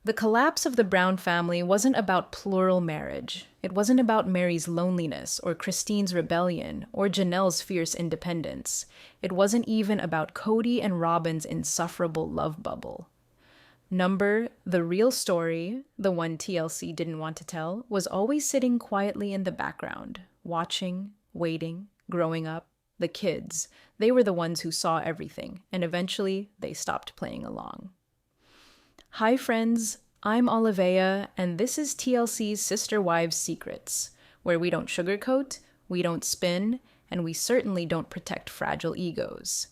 The collapse of the Brown family wasn't about plural marriage. It wasn't about Meri's loneliness or Christine's rebellion or Janelle's fierce independence. It wasn't even about Kody and Robyn's insufferable love bubble. The real story, the one TLC didn't want to tell, was always sitting quietly in the background, watching, waiting, growing up. The kids, they were the ones who saw everything, and eventually they stopped playing along. Hi friends, I'm Olivia, and this is TLC's Sister Wives Secrets, where we don't sugarcoat, we don't spin, and we certainly don't protect fragile egos.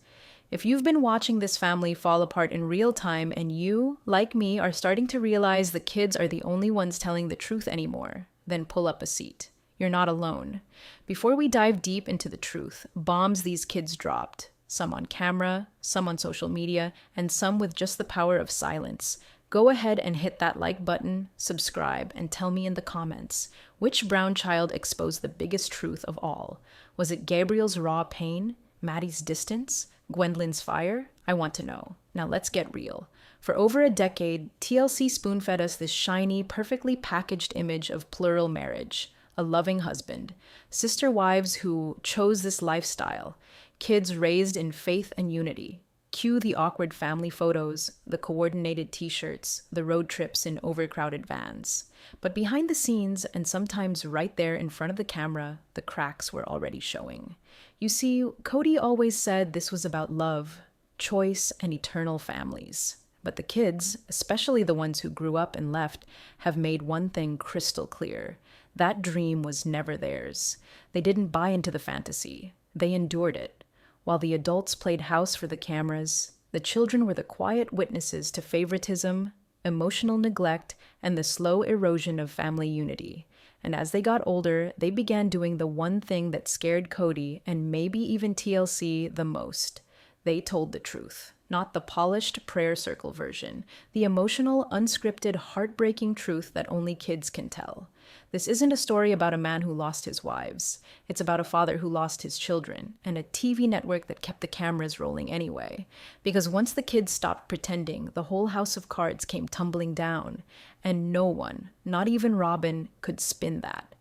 If you've been watching this family fall apart in real time and you, like me, are starting to realize the kids are the only ones telling the truth anymore, then pull up a seat. You're not alone. Before we dive deep into the truth, bombs these kids dropped, some on camera, some on social media, and some with just the power of silence. Go ahead and hit that like button, subscribe, and tell me in the comments, which Brown child exposed the biggest truth of all? Was it Gabriel's raw pain, Maddie's distance, Gwendolyn's fire? I want to know. Now let's get real. For over a decade, TLC spoon-fed us this shiny, perfectly packaged image of plural marriage. A loving husband, sister wives who chose this lifestyle, kids raised in faith and unity. Cue the awkward family photos, the coordinated t-shirts, the road trips in overcrowded vans. But behind the scenes, and sometimes right there in front of the camera, the cracks were already showing. You see, Kody always said this was about love, choice, and eternal families. But the kids, especially the ones who grew up and left, have made one thing crystal clear. That dream was never theirs. They didn't buy into the fantasy. They endured it. While the adults played house for the cameras, the children were the quiet witnesses to favoritism, emotional neglect, and the slow erosion of family unity. And as they got older, they began doing the one thing that scared Kody and maybe even TLC the most. They told the truth. Not the polished prayer circle version, the emotional, unscripted, heartbreaking truth that only kids can tell. This isn't a story about a man who lost his wives. It's about a father who lost his children, and a TV network that kept the cameras rolling anyway. Because once the kids stopped pretending, the whole house of cards came tumbling down, and no one, not even Robyn, could spin that.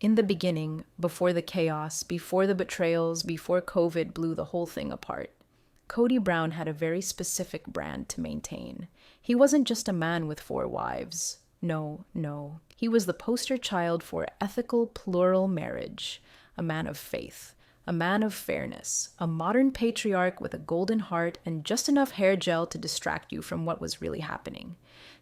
In the beginning, before the chaos, before the betrayals, before COVID blew the whole thing apart, Kody Brown had a very specific brand to maintain. He wasn't just a man with 4 wives. No. He was the poster child for ethical plural marriage, a man of faith, a man of fairness, a modern patriarch with a golden heart and just enough hair gel to distract you from what was really happening.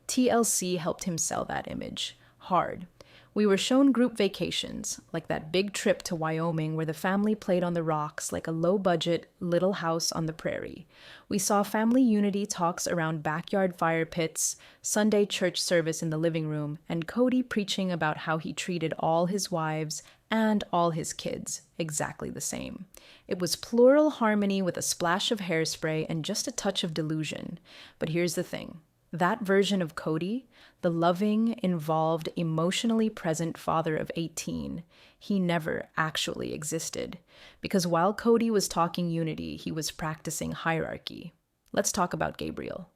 TLC helped him sell that image. Hard. We were shown group vacations, like that big trip to Wyoming where the family played on the rocks like a low-budget little house on the prairie. We saw family unity talks around backyard fire pits, Sunday church service in the living room, and Kody preaching about how he treated all his wives and all his kids exactly the same. It was plural harmony with a splash of hairspray and just a touch of delusion. But here's the thing. That version of Kody, the loving, involved, emotionally present father of 18, he never actually existed. Because while Kody was talking unity, he was practicing hierarchy. Let's talk about Gabriel.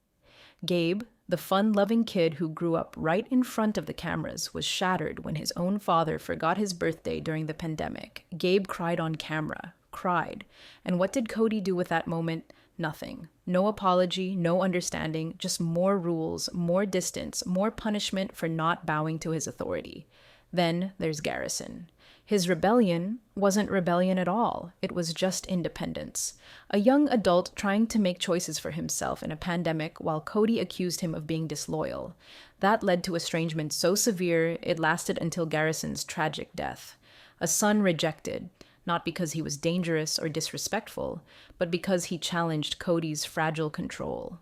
Gabe, the fun-loving kid who grew up right in front of the cameras, was shattered when his own father forgot his birthday during the pandemic. Gabe cried on camera. Cried. And what did Kody do with that moment? Nothing. No apology, no understanding, just more rules, more distance, more punishment for not bowing to his authority. Then there's Garrison. His rebellion wasn't rebellion at all. It was just independence. A young adult trying to make choices for himself in a pandemic while Kody accused him of being disloyal. That led to estrangement so severe it lasted until Garrison's tragic death. A son rejected. Not because he was dangerous or disrespectful, but because he challenged Kody's fragile control.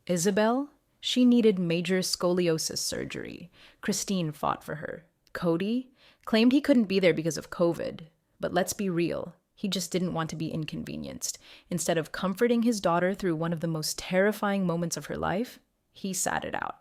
Isabel? She needed major scoliosis surgery. Christine fought for her. Kody? Claimed he couldn't be there because of COVID. But let's be real. He just didn't want to be inconvenienced. Instead of comforting his daughter through one of the most terrifying moments of her life, he sat it out.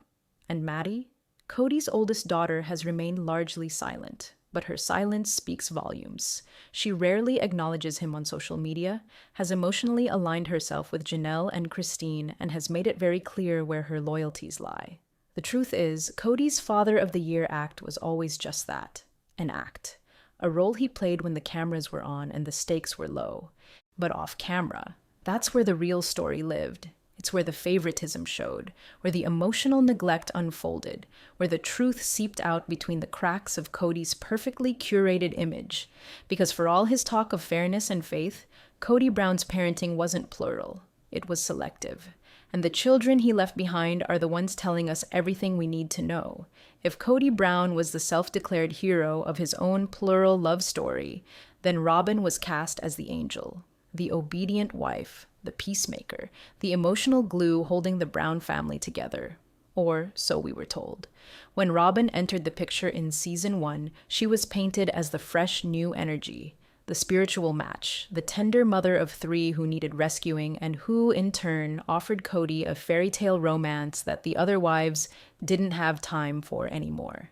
And Maddie? Kody's oldest daughter has remained largely silent. But her silence speaks volumes. She rarely acknowledges him on social media, has emotionally aligned herself with Janelle and Christine, and has made it very clear where her loyalties lie. The truth is, Cody's Father of the Year act was always just that, an act. A role he played when the cameras were on and the stakes were low. But off camera, that's where the real story lived. It's where the favoritism showed, where the emotional neglect unfolded, where the truth seeped out between the cracks of Cody's perfectly curated image. Because for all his talk of fairness and faith, Kody Brown's parenting wasn't plural. It was selective. And the children he left behind are the ones telling us everything we need to know. If Kody Brown was the self-declared hero of his own plural love story, then Robyn was cast as the angel, the obedient wife, the peacemaker, the emotional glue holding the Brown family together. Or so we were told. When Robyn entered the picture in season 1, she was painted as the fresh new energy, the spiritual match, the tender mother of 3 who needed rescuing and who, in turn, offered Cody a fairy tale romance that the other wives didn't have time for anymore.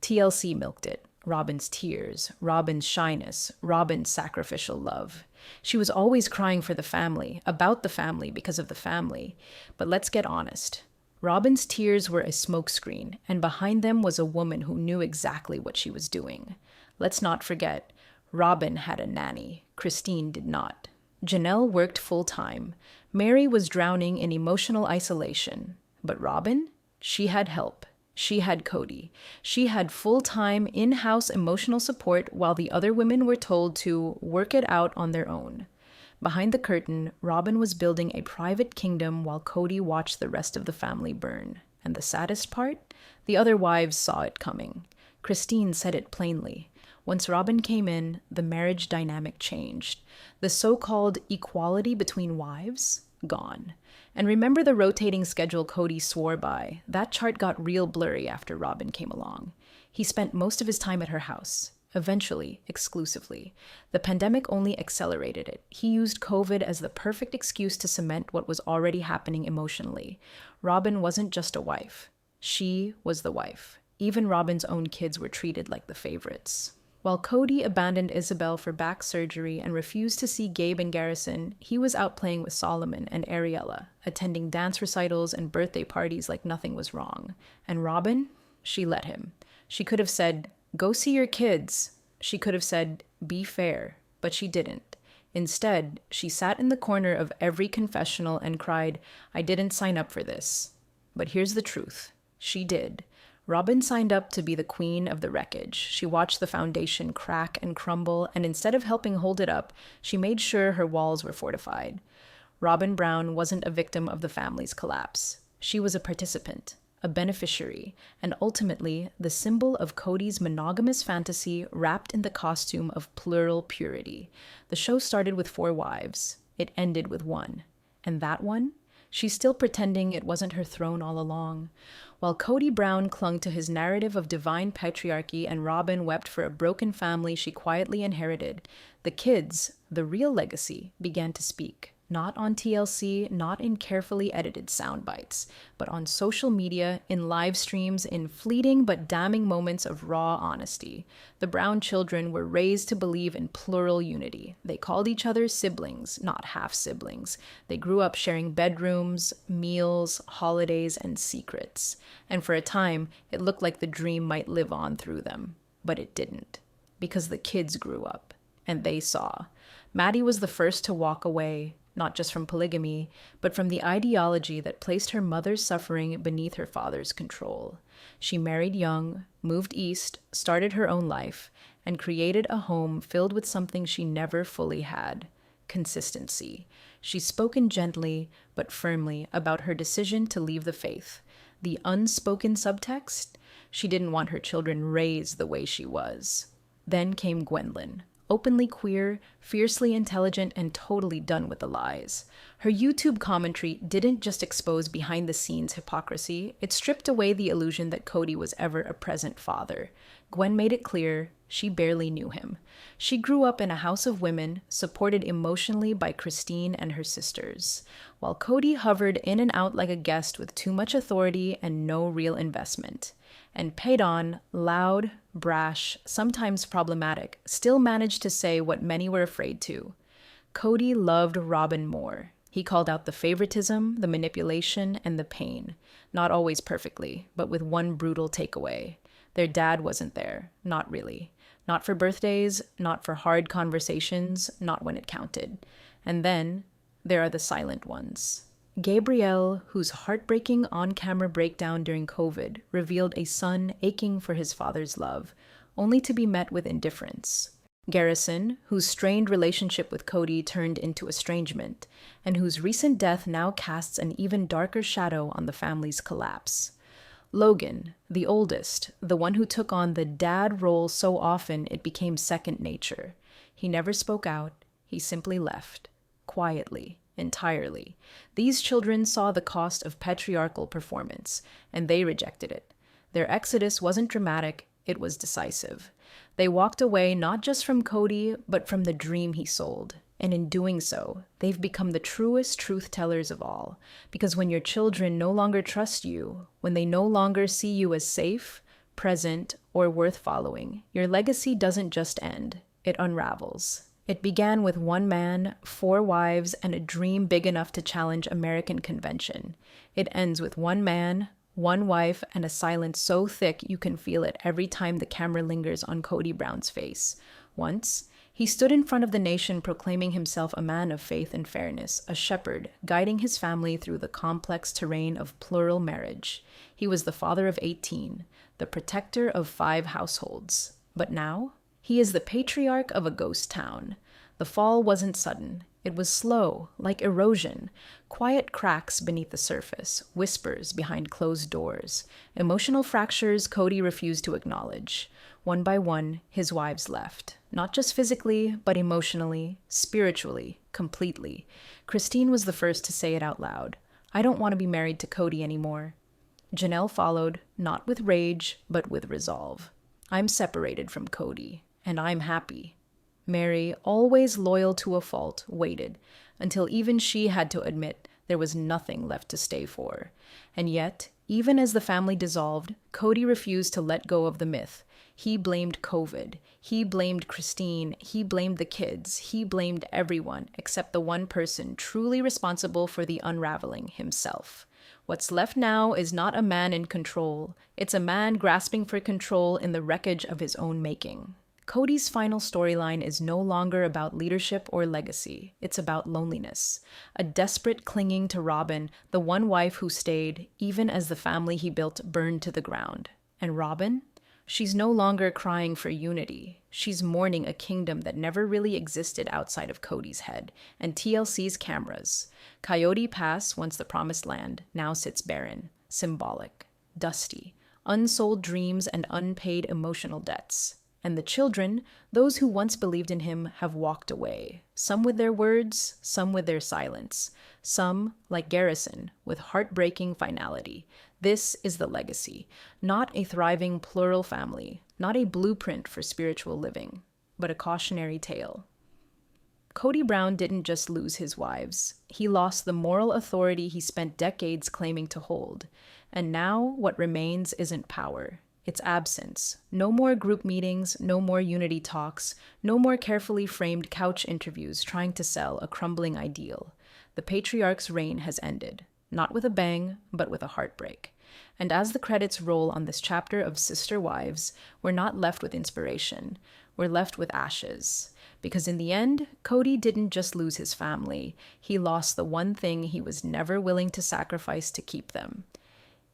TLC milked it. Robyn's tears, Robyn's shyness, Robyn's sacrificial love. She was always crying for the family, about the family because of the family. But let's get honest. Robyn's tears were a smokescreen, and behind them was a woman who knew exactly what she was doing. Let's not forget, Robyn had a nanny. Christine did not. Janelle worked full-time. Meri was drowning in emotional isolation. But Robyn? She had help. She had Cody. She had full-time, in-house emotional support while the other women were told to work it out on their own. Behind the curtain, Robyn was building a private kingdom while Cody watched the rest of the family burn. And the saddest part? The other wives saw it coming. Christine said it plainly. Once Robyn came in, the marriage dynamic changed. The so-called equality between wives? Gone. And remember the rotating schedule Cody swore by? That chart got real blurry after Robyn came along. He spent most of his time at her house. Eventually, exclusively. The pandemic only accelerated it. He used COVID as the perfect excuse to cement what was already happening emotionally. Robyn wasn't just a wife. She was the wife. Even Robyn's own kids were treated like the favorites. While Cody abandoned Isabel for back surgery and refused to see Gabe and Garrison, he was out playing with Solomon and Ariella, attending dance recitals and birthday parties like nothing was wrong. And Robyn? She let him. She could have said, "Go see your kids." She could have said, "Be fair," but she didn't. Instead, she sat in the corner of every confessional and cried, "I didn't sign up for this." But here's the truth. She did. Robyn signed up to be the queen of the wreckage. She watched the foundation crack and crumble, and instead of helping hold it up, she made sure her walls were fortified. Robyn Brown wasn't a victim of the family's collapse. She was a participant, a beneficiary, and ultimately the symbol of Cody's monogamous fantasy wrapped in the costume of plural purity. The show started with 4 wives. It ended with 1. And that one? She's still pretending it wasn't her throne all along. While Kody Brown clung to his narrative of divine patriarchy and Robyn wept for a broken family she quietly inherited, the kids, the real legacy, began to speak. Not on TLC, not in carefully edited sound bites, but on social media, in live streams, in fleeting but damning moments of raw honesty. The Brown children were raised to believe in plural unity. They called each other siblings, not half-siblings. They grew up sharing bedrooms, meals, holidays, and secrets. And for a time, it looked like the dream might live on through them. But it didn't. Because the kids grew up. And they saw. Maddie was the first to walk away, not just from polygamy, but from the ideology that placed her mother's suffering beneath her father's control. She married young, moved east, started her own life, and created a home filled with something she never fully had: consistency. She's spoken gently, but firmly, about her decision to leave the faith. The unspoken subtext? She didn't want her children raised the way she was. Then came Gwendolyn. Openly queer, fiercely intelligent, and totally done with the lies. Her YouTube commentary didn't just expose behind-the-scenes hypocrisy, it stripped away the illusion that Cody was ever a present father. Gwen made it clear she barely knew him. She grew up in a house of women, supported emotionally by Christine and her sisters, while Cody hovered in and out like a guest with too much authority and no real investment. And Paydon, loud, brash, sometimes problematic, still managed to say what many were afraid to. Cody loved Robyn more. He called out the favoritism, the manipulation, and the pain, not always perfectly, but with one brutal takeaway. Their dad wasn't there, not really. Not for birthdays, not for hard conversations, not when it counted. And then there are the silent ones. Gabriel, whose heartbreaking on-camera breakdown during COVID revealed a son aching for his father's love, only to be met with indifference. Garrison, whose strained relationship with Cody turned into estrangement, and whose recent death now casts an even darker shadow on the family's collapse. Logan, the oldest, the one who took on the dad role so often it became second nature. He never spoke out, he simply left. Quietly, entirely. These children saw the cost of patriarchal performance, and they rejected it. Their exodus wasn't dramatic, it was decisive. They walked away not just from Cody, but from the dream he sold. And in doing so, they've become the truest truth tellers of all. Because when your children no longer trust you, when they no longer see you as safe, present, or worth following, your legacy doesn't just end, it unravels. It began with one man, 4 wives, and a dream big enough to challenge American convention. It ends with one man, 1 wife, and a silence so thick you can feel it every time the camera lingers on Kody Brown's face. Once, he stood in front of the nation proclaiming himself a man of faith and fairness, a shepherd, guiding his family through the complex terrain of plural marriage. He was the father of 18, the protector of 5 households. But now, he is the patriarch of a ghost town. The fall wasn't sudden. It was slow, like erosion. Quiet cracks beneath the surface, whispers behind closed doors. Emotional fractures Cody refused to acknowledge. One by one, his wives left. Not just physically, but emotionally, spiritually, completely. Christine was the first to say it out loud. I don't want to be married to Cody anymore. Janelle followed, not with rage, but with resolve. I'm separated from Cody, and I'm happy. Meri, always loyal to a fault, waited, until even she had to admit there was nothing left to stay for. And yet, even as the family dissolved, Cody refused to let go of the myth. He blamed COVID. He blamed Christine. He blamed the kids. He blamed everyone except the one person truly responsible for the unraveling, himself. What's left now is not a man in control. It's a man grasping for control in the wreckage of his own making. Cody's final storyline is no longer about leadership or legacy. It's about loneliness. A desperate clinging to Robyn, the one wife who stayed, even as the family he built burned to the ground. And Robyn? She's no longer crying for unity. She's mourning a kingdom that never really existed outside of Cody's head and TLC's cameras. Coyote Pass, once the promised land, now sits barren, symbolic, dusty, unsold dreams and unpaid emotional debts. And the children, those who once believed in him, have walked away. Some with their words, some with their silence. Some, like Garrison, with heartbreaking finality. This is the legacy. Not a thriving plural family. Not a blueprint for spiritual living. But a cautionary tale. Kody Brown didn't just lose his wives. He lost the moral authority he spent decades claiming to hold. And now what remains isn't power. It's absence. No more group meetings, no more unity talks, no more carefully framed couch interviews trying to sell a crumbling ideal. The patriarch's reign has ended, not with a bang, but with a heartbreak. And as the credits roll on this chapter of Sister Wives, we're not left with inspiration. We're left with ashes. Because in the end, Cody didn't just lose his family. He lost the one thing he was never willing to sacrifice to keep them.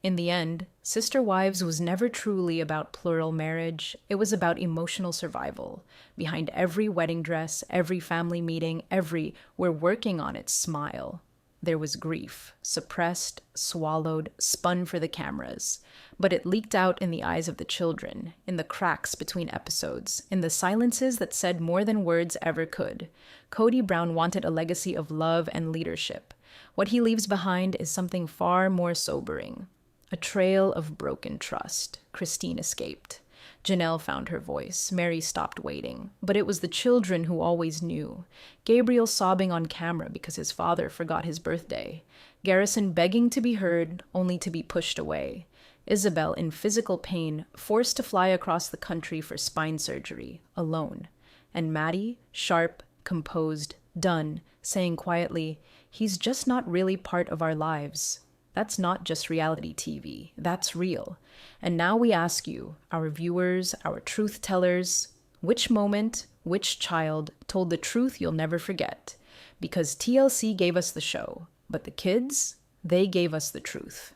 In the end, Sister Wives was never truly about plural marriage. It was about emotional survival. Behind every wedding dress, every family meeting, every "we're working on it" smile, there was grief, suppressed, swallowed, spun for the cameras. But it leaked out in the eyes of the children, in the cracks between episodes, in the silences that said more than words ever could. Kody Brown wanted a legacy of love and leadership. What he leaves behind is something far more sobering. A trail of broken trust. Christine escaped. Janelle found her voice. Meri stopped waiting. But it was the children who always knew. Gabriel sobbing on camera because his father forgot his birthday. Garrison begging to be heard, only to be pushed away. Isabel in physical pain, forced to fly across the country for spine surgery, alone. And Maddie, sharp, composed, done, saying quietly, He's just not really part of our lives. That's not just reality TV. That's real. And now we ask you, our viewers, our truth tellers, which moment, which child told the truth you'll never forget? Because TLC gave us the show, but the kids, they gave us the truth.